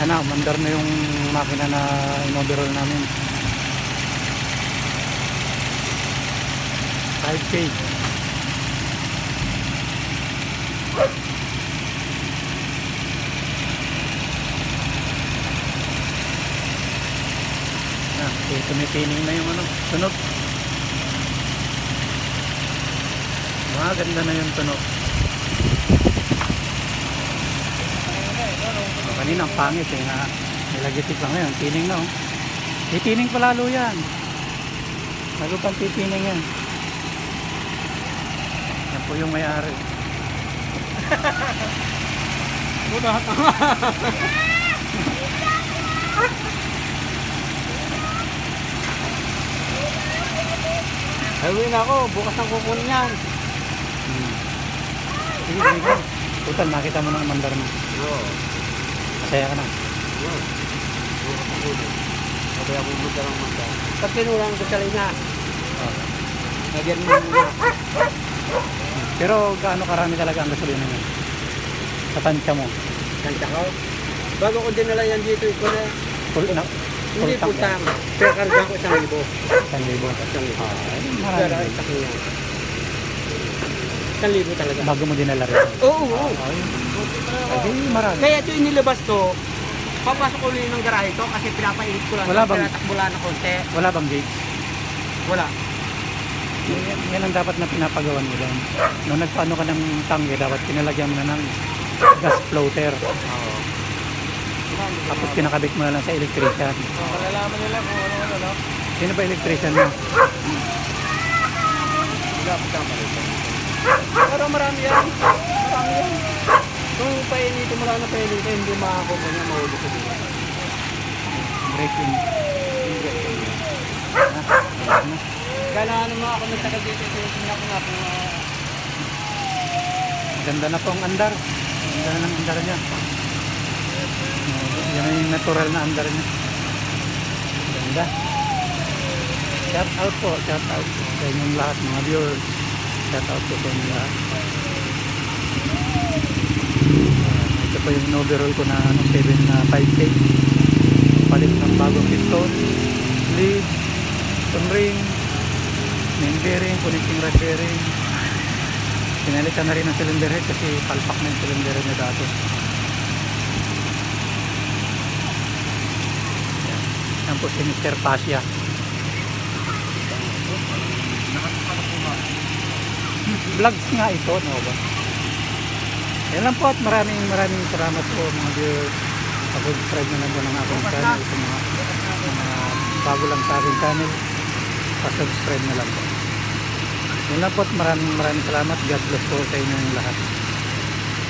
Ano, mandar na yung makina na in-overall namin. 5K. Na, tumipining na yung ano, tunog. Maganda na yung tunog. Kanina ang pangit eh, na nilagitik lang ngayon, tining na oh. Titining pa lalo yan. Lalo pang titining yan. Yan po yung may-ari. Buda tama. Ayun na ako, bukas ang kukunin yan. Sige, sige. Total, nakita mo ng mandar mo. Oo. Masaya ka na. Oo. Bukas ang kukunin. Sabay ako buta ng manda. Pag kinulang ko sa lina, nagyan mo muna. Pero gaano karami talaga ang gasolina niya? Sa tansya mo? Kanta ko. Bago ko dinala yan dito, ito na. Full na? Hindi Full tank putang. Pero karga ko 1,000. 1,000. Ay, marami. Pero itak niya. 1,000 talaga. Bago mo dinala rin. Oo, oo. Ay, marami. Kaya ito inilabas to, papasok ko ulit ng garahe to kasi pinapainit ko lang. Wala bang- Pinatakbula na konti. Wala bang gauge? Wala. Yan ang dapat na pinapagawan mo doon. Nung nagpaano ka ng tangke, dapat pinalagyan mo na ng gas floater. Oo. Tapos kinakabit mo na lang sa electrician. Malalaman nila kung ano, no? Sino ba electrician mo? Wala po tama rito. Pero marami yan. Marami yan. Kung painito mo lang na painito, hindi makakuha niya, mahuli ko dito. Braking. Kailangan naman ako nagtagal dito, tingnan ko nga kung Ganda na po ang andar. Ganda na ng andar niya. Yan yung natural na andar niya. Ganda. Shout out po. Shout out sa inyong lahat mga viewers. Shout out po sa inyong lahat. Ito po yung overall ko na 7 na 5K. Palit ng bagong piston, lead, piston ring, main bearing, connecting rod bearing. Pinalitan na rin ang cylinder head kasi palpak na yung cylinder head niya dati. Yan po si Mr. Pasya. Vlogs nga ito, no ba? Yan lang po at maraming salamat po mga viewers. Subscribe na lang po ng aking channel. Sa mga bago lang sa aking channel, subscribe na lang po. Yan lang po at maraming salamat. God bless po sa inyong lahat.